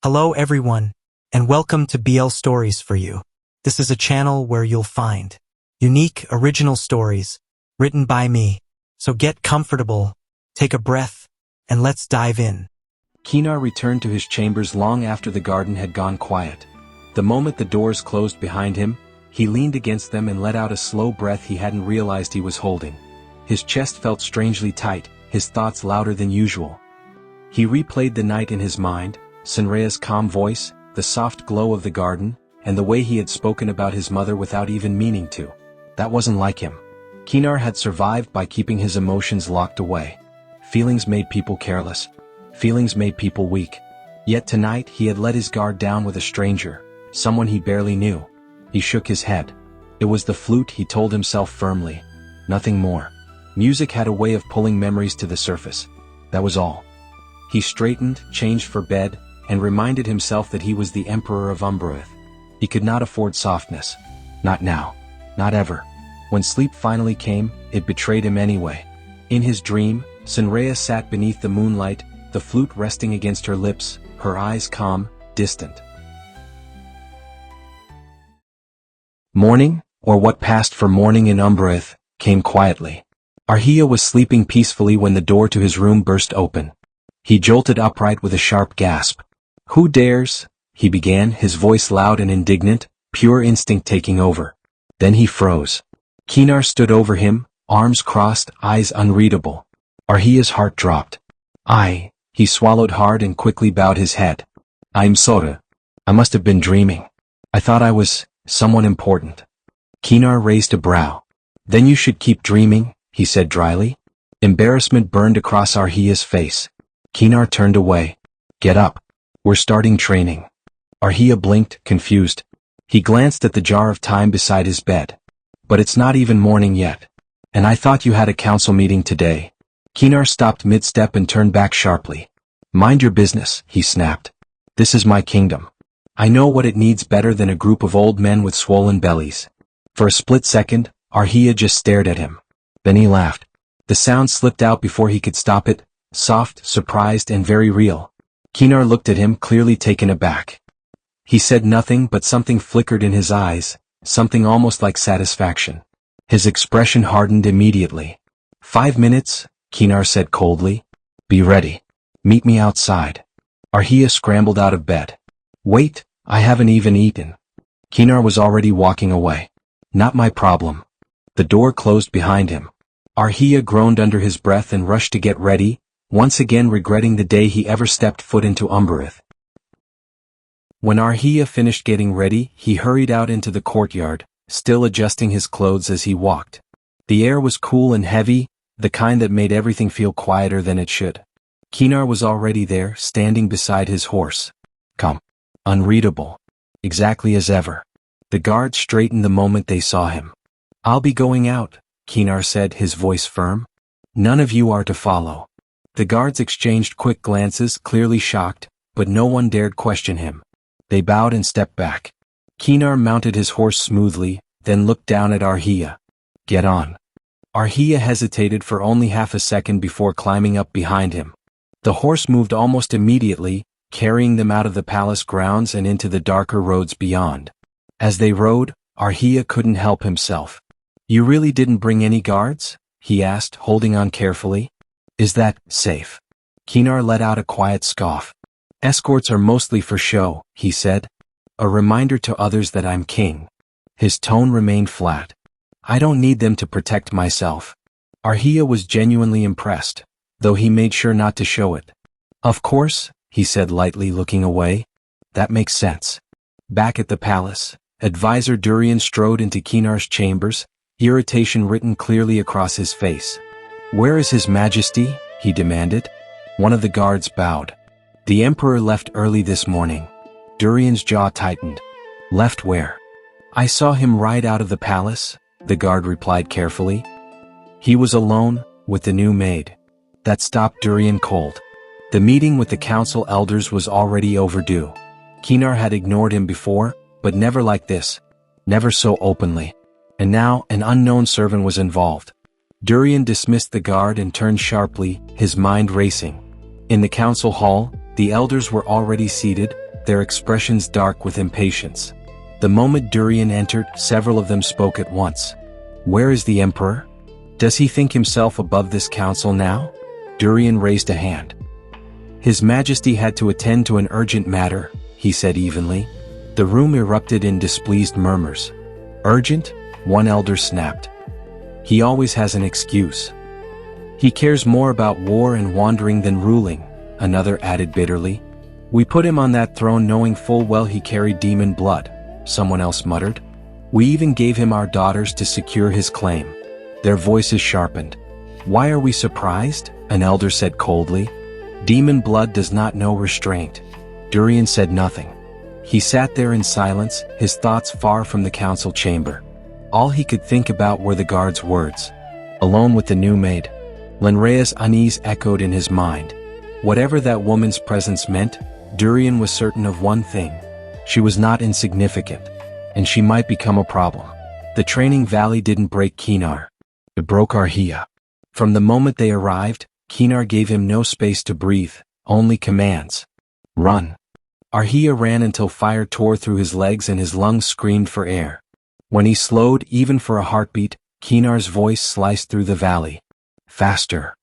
Hello everyone, and welcome to BL Stories for You. This is a channel where you'll find unique, original stories written by me. So get comfortable, take a breath, and let's dive in. Kaenar returned to his chambers long after the garden had gone quiet. The moment the doors closed behind him, he leaned against them and let out a slow breath he hadn't realized he was holding. His chest felt strangely tight, his thoughts louder than usual. He replayed the night in his mind, Sinraya's calm voice, the soft glow of the garden, and the way he had spoken about his mother without even meaning to. That wasn't like him. Kaenar had survived by keeping his emotions locked away. Feelings made people careless. Feelings made people weak. Yet tonight he had let his guard down with a stranger, someone he barely knew. He shook his head. It was the flute, he told himself firmly. Nothing more. Music had a way of pulling memories to the surface. That was all. He straightened, changed for bed, and reminded himself that he was the Emperor of Umbraeth. He could not afford softness. Not now. Not ever. When sleep finally came, it betrayed him anyway. In his dream, Sinraya sat beneath the moonlight, the flute resting against her lips, her eyes calm, distant. Morning, or what passed for morning in Umbraeth, came quietly. Aarhiya was sleeping peacefully when the door to his room burst open. He jolted upright with a sharp gasp. "Who dares?" he began, his voice loud and indignant, pure instinct taking over. Then he froze. Kaenar stood over him, arms crossed, eyes unreadable. Aarhiya's heart dropped. He swallowed hard and quickly bowed his head. "I'm Sora. I must have been dreaming. I thought I was someone important." Kaenar raised a brow. "Then you should keep dreaming," he said dryly. Embarrassment burned across Aarhiya's face. Kaenar turned away. "Get up. We're starting training." Aarhiya blinked, confused. He glanced at the jar of time beside his bed. "But it's not even morning yet. And I thought you had a council meeting today." Kaenar stopped mid-step and turned back sharply. "Mind your business," he snapped. "This is my kingdom. I know what it needs better than a group of old men with swollen bellies." For a split second, Aarhiya just stared at him. Then he laughed. The sound slipped out before he could stop it, soft, surprised, and very real. Kaenar looked at him, clearly taken aback. He said nothing, but something flickered in his eyes, something almost like satisfaction. His expression hardened immediately. 5 minutes, Kaenar said coldly. "Be ready. Meet me outside." Aarhiya scrambled out of bed. "Wait, I haven't even eaten." Kaenar was already walking away. "Not my problem." The door closed behind him. Aarhiya groaned under his breath and rushed to get ready, once again regretting the day he ever stepped foot into Umbraeth. When Aarhiya finished getting ready, he hurried out into the courtyard, still adjusting his clothes as he walked. The air was cool and heavy, the kind that made everything feel quieter than it should. Kaenar was already there, standing beside his horse. Calm. Unreadable. Exactly as ever. The guards straightened the moment they saw him. "I'll be going out," Kaenar said, his voice firm. "None of you are to follow." The guards exchanged quick glances, clearly shocked, but no one dared question him. They bowed and stepped back. Kaenar mounted his horse smoothly, then looked down at Aarhiya. "Get on." Aarhiya hesitated for only half a second before climbing up behind him. The horse moved almost immediately, carrying them out of the palace grounds and into the darker roads beyond. As they rode, Aarhiya couldn't help himself. "You really didn't bring any guards?" he asked, holding on carefully. "Is that safe?" Kaenar let out a quiet scoff. "Escorts are mostly for show," he said. "A reminder to others that I'm king." His tone remained flat. "I don't need them to protect myself." Aarhiya was genuinely impressed, though he made sure not to show it. "Of course," he said lightly, looking away. "That makes sense." Back at the palace, Advisor Durian strode into Kaenar's chambers, irritation written clearly across his face. "Where is His Majesty?" he demanded. One of the guards bowed. "The Emperor left early this morning." Durian's jaw tightened. "Left where?" "I saw him ride out of the palace," the guard replied carefully. "He was alone, with the new maid." That stopped Durian cold. The meeting with the council elders was already overdue. Kaenar had ignored him before, but never like this. Never so openly. And now, an unknown servant was involved. Durian dismissed the guard and turned sharply, his mind racing. In the council hall, the elders were already seated, their expressions dark with impatience. The moment Durian entered, several of them spoke at once. "Where is the Emperor? Does he think himself above this council now?" Durian raised a hand. "His Majesty had to attend to an urgent matter," he said evenly. The room erupted in displeased murmurs. "Urgent?" one elder snapped. "He always has an excuse. He cares more about war and wandering than ruling," another added bitterly. "We put him on that throne knowing full well he carried demon blood," someone else muttered. "We even gave him our daughters to secure his claim." Their voices sharpened. "Why are we surprised?" an elder said coldly. "Demon blood does not know restraint." Durian said nothing. He sat there in silence, his thoughts far from the council chamber. All he could think about were the guard's words. Alone with the new maid. Lenrea's unease echoed in his mind. Whatever that woman's presence meant, Durian was certain of one thing. She was not insignificant, and she might become a problem. The training valley didn't break Kaenar. It broke Aarhiya. From the moment they arrived, Kaenar gave him no space to breathe, only commands. "Run." Aarhiya ran until fire tore through his legs and his lungs screamed for air. When he slowed, even for a heartbeat, Kaenar's voice sliced through the valley. "Faster."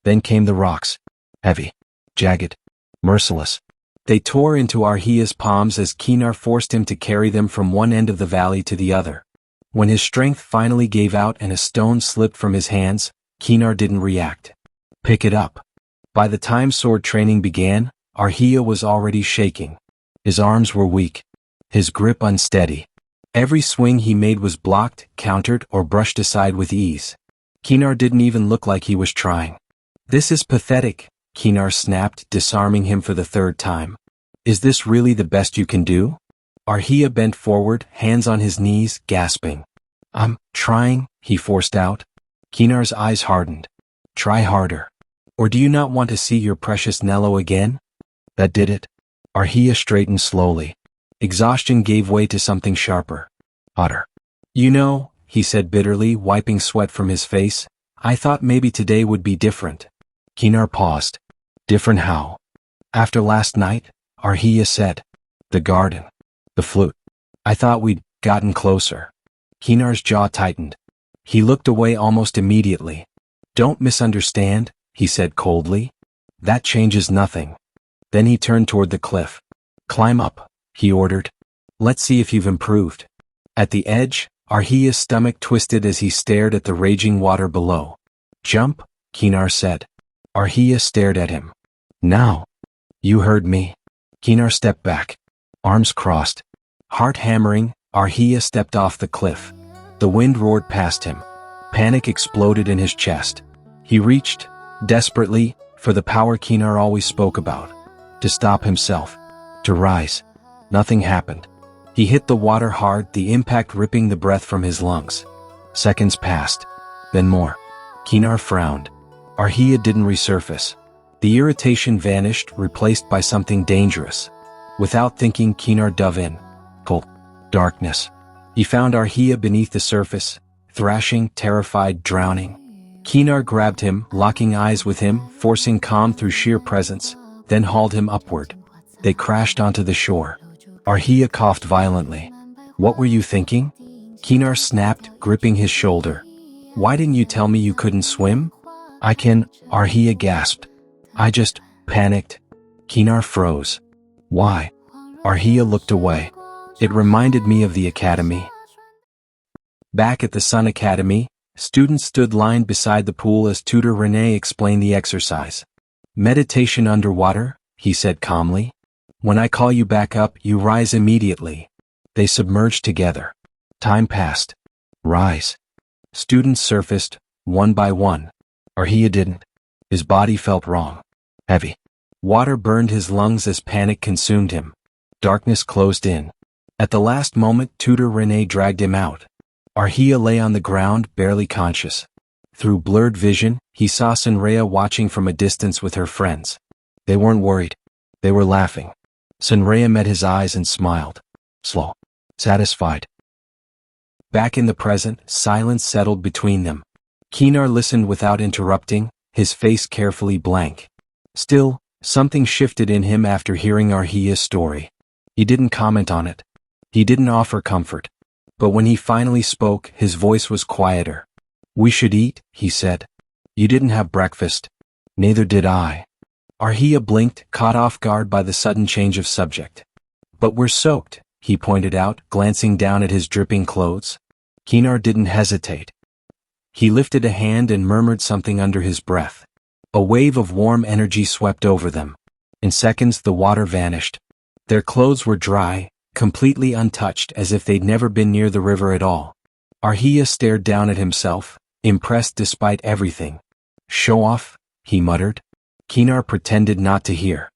Then came the rocks. Heavy, jagged, merciless. They tore into Aarhiya's palms as Kaenar forced him to carry them from one end of the valley to the other. When his strength finally gave out and a stone slipped from his hands, Kaenar didn't react. "Pick it up." By the time sword training began, Aarhiya was already shaking. His arms were weak, his grip unsteady. Every swing he made was blocked, countered, or brushed aside with ease. Kaenar didn't even look like he was trying. "This is pathetic," Kaenar snapped, disarming him for the third time. "Is this really the best you can do?" Aarhiya bent forward, hands on his knees, gasping. "I'm trying," he forced out. Kaenar's eyes hardened. "Try harder. Or do you not want to see your precious Nelo again?" That did it. Aarhiya straightened slowly. Exhaustion gave way to something sharper. Hotter. "You know," he said bitterly, wiping sweat from his face, "I thought maybe today would be different." Kaenar paused. "Different how?" "After last night," Aarhiya said. "The garden. The flute. I thought we'd gotten closer." Kaenar's jaw tightened. He looked away almost immediately. "Don't misunderstand," he said coldly. "That changes nothing." Then he turned toward the cliff. "Climb up," he ordered. "Let's see if you've improved." At the edge, Aarhiya's stomach twisted as he stared at the raging water below. "Jump," Kaenar said. Aarhiya stared at him. "Now." "You heard me." Kaenar stepped back. Arms crossed. Heart hammering, Aarhiya stepped off the cliff. The wind roared past him. Panic exploded in his chest. He reached, desperately, for the power Kaenar always spoke about. To stop himself. To rise. Nothing happened. He hit the water hard, the impact ripping the breath from his lungs. Seconds passed. Then more. Kaenar frowned. Aarhiya didn't resurface. The irritation vanished, replaced by something dangerous. Without thinking, Kaenar dove in. Cold. Darkness. He found Aarhiya beneath the surface, thrashing, terrified, drowning. Kaenar grabbed him, locking eyes with him, forcing calm through sheer presence, then hauled him upward. They crashed onto the shore. Aarhiya coughed violently. "What were you thinking?" Kaenar snapped, gripping his shoulder. "Why didn't you tell me you couldn't swim?" "I can," Aarhiya gasped. "I just panicked." Kaenar froze. "Why?" Aarhiya looked away. "It reminded me of the academy." Back at the Sun Academy, students stood lined beside the pool as tutor Renee explained the exercise. "Meditation underwater," he said calmly. "When I call you back up, you rise immediately." They submerged together. Time passed. "Rise." Students surfaced, one by one. Aarhiya didn't. His body felt wrong. Heavy. Water burned his lungs as panic consumed him. Darkness closed in. At the last moment, tutor Renee dragged him out. Aarhiya lay on the ground, barely conscious. Through blurred vision, he saw Senrea watching from a distance with her friends. They weren't worried. They were laughing. Senrea met his eyes and smiled. Slow. Satisfied. Back in the present, silence settled between them. Kaenar listened without interrupting, his face carefully blank. Still, something shifted in him after hearing Aarhiya's story. He didn't comment on it. He didn't offer comfort. But when he finally spoke, his voice was quieter. "We should eat," he said. "You didn't have breakfast." "Neither did I." Aarhiya blinked, caught off guard by the sudden change of subject. "But we're soaked," he pointed out, glancing down at his dripping clothes. Kaenar didn't hesitate. He lifted a hand and murmured something under his breath. A wave of warm energy swept over them. In seconds the water vanished. Their clothes were dry, completely untouched, as if they'd never been near the river at all. Aarhiya stared down at himself, impressed despite everything. "Show off," he muttered. Kaenar pretended not to hear.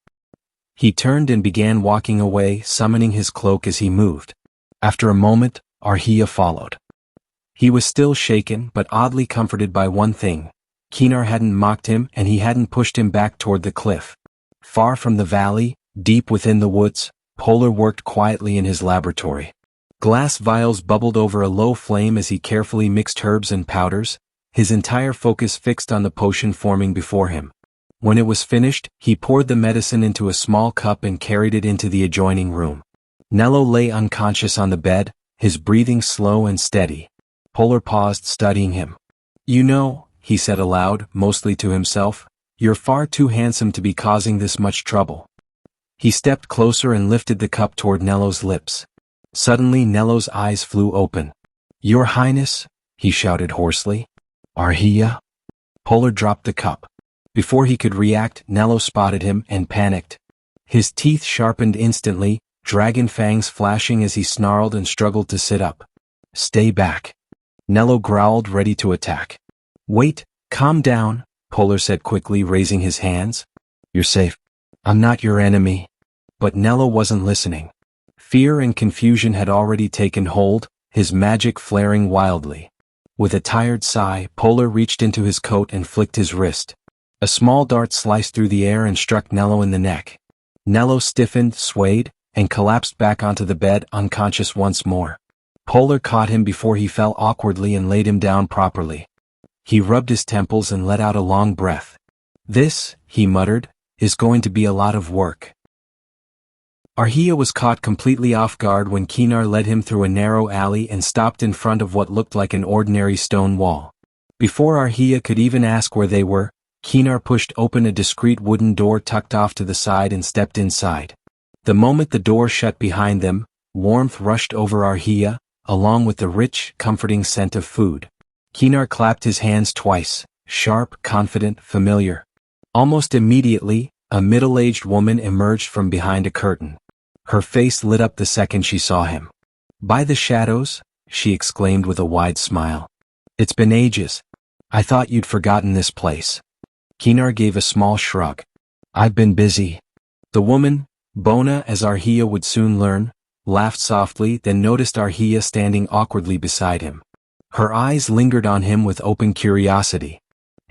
He turned and began walking away, summoning his cloak as he moved. After a moment, Aarhiya followed. He was still shaken but oddly comforted by one thing. Kaenar hadn't mocked him and he hadn't pushed him back toward the cliff. Far from the valley, deep within the woods, Polar worked quietly in his laboratory. Glass vials bubbled over a low flame as he carefully mixed herbs and powders, his entire focus fixed on the potion forming before him. When it was finished, he poured the medicine into a small cup and carried it into the adjoining room. Nelo lay unconscious on the bed, his breathing slow and steady. Polar paused, studying him. "You know," he said aloud, mostly to himself, "you're far too handsome to be causing this much trouble." He stepped closer and lifted the cup toward Nelo's lips. Suddenly Nelo's eyes flew open. "Your Highness," he shouted hoarsely. "Aarhiya?" Polar dropped the cup. Before he could react, Nelo spotted him and panicked. His teeth sharpened instantly, dragon fangs flashing as he snarled and struggled to sit up. "Stay back." Nelo growled, ready to attack. "Wait, calm down," Polar said quickly, raising his hands. "You're safe. I'm not your enemy." But Nelo wasn't listening. Fear and confusion had already taken hold, his magic flaring wildly. With a tired sigh, Polar reached into his coat and flicked his wrist. A small dart sliced through the air and struck Nelo in the neck. Nelo stiffened, swayed, and collapsed back onto the bed, unconscious once more. Polar caught him before he fell awkwardly and laid him down properly. He rubbed his temples and let out a long breath. "This," he muttered, "is going to be a lot of work." Aarhiya was caught completely off guard when Kaenar led him through a narrow alley and stopped in front of what looked like an ordinary stone wall. Before Aarhiya could even ask where they were, Kaenar pushed open a discreet wooden door tucked off to the side and stepped inside. The moment the door shut behind them, warmth rushed over Aarhiya, along with the rich, comforting scent of food. Kaenar clapped his hands twice, sharp, confident, familiar. Almost immediately, a middle-aged woman emerged from behind a curtain. Her face lit up the second she saw him. "By the shadows," she exclaimed with a wide smile. "It's been ages. I thought you'd forgotten this place." Kaenar gave a small shrug. "I've been busy." The woman, Bona as Aarhiya would soon learn, laughed softly, then noticed Aarhiya standing awkwardly beside him. Her eyes lingered on him with open curiosity.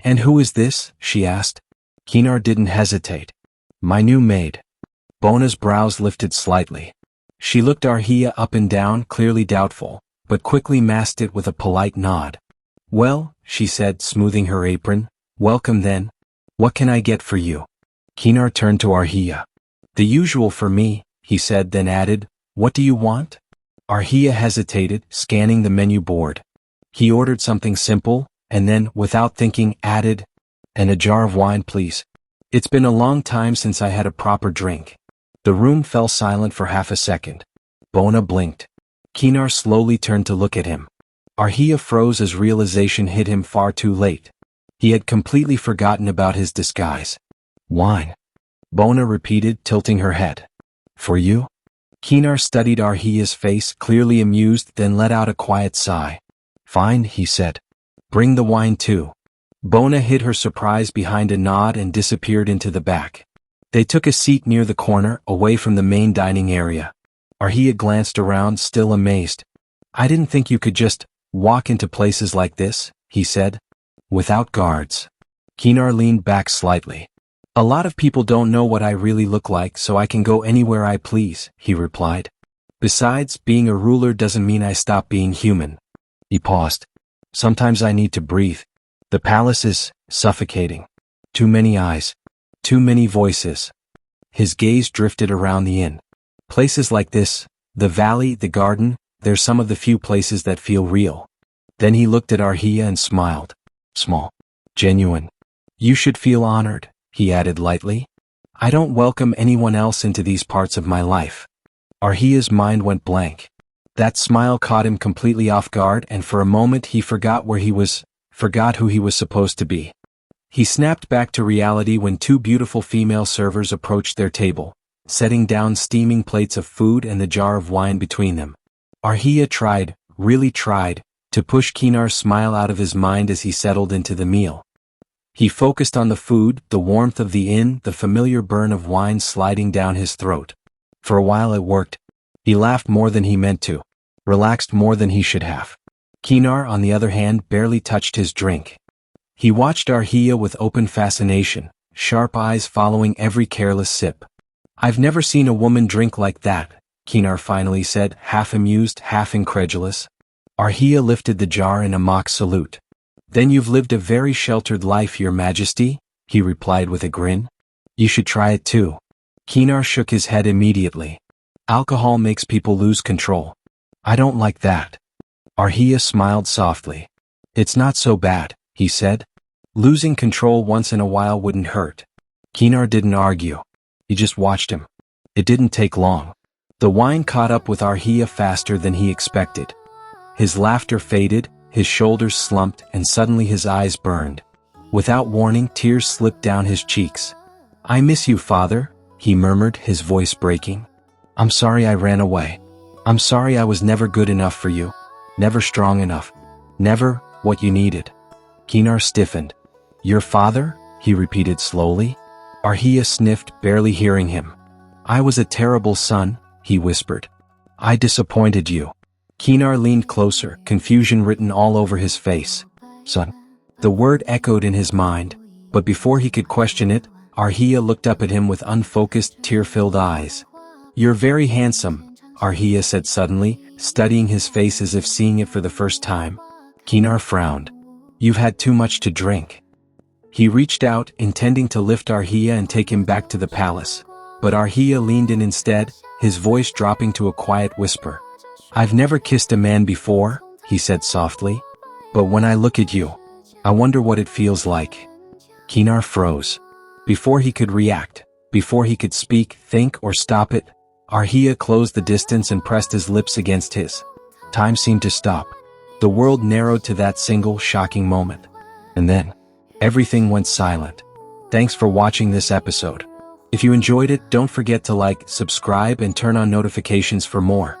"And who is this?" she asked. Kaenar didn't hesitate. "My new maid." Bona's brows lifted slightly. She looked Aarhiya up and down, clearly doubtful, but quickly masked it with a polite nod. "Well," she said, smoothing her apron, "welcome then. What can I get for you?" Kaenar turned to Aarhiya. "The usual for me," he said, then added, "What do you want?" Aarhiya hesitated, scanning the menu board. He ordered something simple, and then, without thinking, added, "And a jar of wine, please. It's been a long time since I had a proper drink." The room fell silent for half a second. Bona blinked. Kaenar slowly turned to look at him. Aarhiya froze as realization hit him far too late. He had completely forgotten about his disguise. "Wine," Bona repeated, tilting her head. "For you?" Kaenar studied Aarhiya's face, clearly amused, then let out a quiet sigh. "Fine," he said. "Bring the wine too." Bona hid her surprise behind a nod and disappeared into the back. They took a seat near the corner, away from the main dining area. Aarhiya glanced around, still amazed. "I didn't think you could just walk into places like this," he said. "Without guards." Kaenar leaned back slightly. "A lot of people don't know what I really look like, so I can go anywhere I please," he replied. "Besides, being a ruler doesn't mean I stop being human." He paused. "Sometimes I need to breathe. The palace is suffocating. Too many eyes. Too many voices." His gaze drifted around the inn. Places like this, the valley, the garden, they're some of the few places that feel real. Then he looked at Aarhiya and smiled. Small. Genuine. You should feel honored, he added lightly. I don't welcome anyone else into these parts of my life. Aarhiya's mind went blank. That smile caught him completely off guard, and for a moment he forgot where he was, forgot who he was supposed to be. He snapped back to reality when two beautiful female servers approached their table, setting down steaming plates of food and the jar of wine between them. Aarhiya tried, really tried, to push Kaenar's smile out of his mind as he settled into the meal. He focused on the food, the warmth of the inn, the familiar burn of wine sliding down his throat. For a while it worked. He laughed more than he meant to, relaxed more than he should have. Kaenar, on the other hand, barely touched his drink. He watched Aarhiya with open fascination, sharp eyes following every careless sip. I've never seen a woman drink like that, Kaenar finally said, half amused, half incredulous. Aarhiya lifted the jar in a mock salute. Then you've lived a very sheltered life, Your Majesty, he replied with a grin. You should try it too. Kaenar shook his head immediately. Alcohol makes people lose control. I don't like that. Aarhiya smiled softly. It's not so bad, he said. Losing control once in a while wouldn't hurt. Kaenar didn't argue. He just watched him. It didn't take long. The wine caught up with Aarhiya faster than he expected. His laughter faded, his shoulders slumped, and suddenly his eyes burned. Without warning, tears slipped down his cheeks. I miss you, father, he murmured, his voice breaking. I'm sorry I ran away. I'm sorry I was never good enough for you. Never strong enough. Never what you needed. Kaenar stiffened. Your father? He repeated slowly. Aarhiya sniffed, barely hearing him. I was a terrible son, he whispered. I disappointed you. Kaenar leaned closer, confusion written all over his face. Son. The word echoed in his mind, but before he could question it, Aarhiya looked up at him with unfocused, tear-filled eyes. You're very handsome, Aarhiya said suddenly, studying his face as if seeing it for the first time. Kaenar frowned. You've had too much to drink. He reached out, intending to lift Aarhiya and take him back to the palace, but Aarhiya leaned in instead, his voice dropping to a quiet whisper. I've never kissed a man before, he said softly, but when I look at you, I wonder what it feels like. Kaenar froze. Before he could react, before he could speak, think, or stop it, Aarhiya closed the distance and pressed his lips against his. Time seemed to stop. The world narrowed to that single, shocking moment. And then, everything went silent. Thanks for watching this episode. If you enjoyed it, don't forget to like, subscribe, and turn on notifications for more.